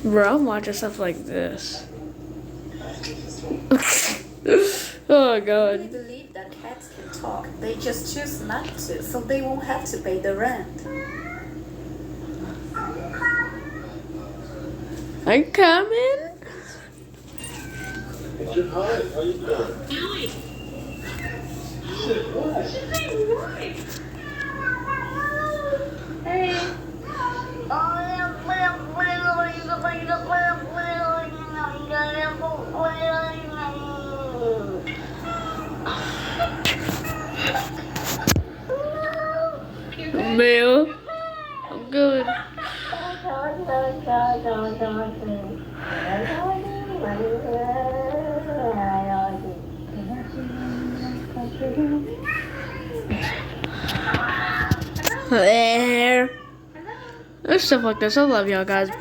Bro, I'm watching stuff like this. Oh Really god. believe that cats can talk. They just choose not to, so they won't have to pay the rent. I'm coming. Hi, how you doing? Shit, what? Hey. Bill. I'm good. There. There's stuff like this. I love y'all guys. Bye.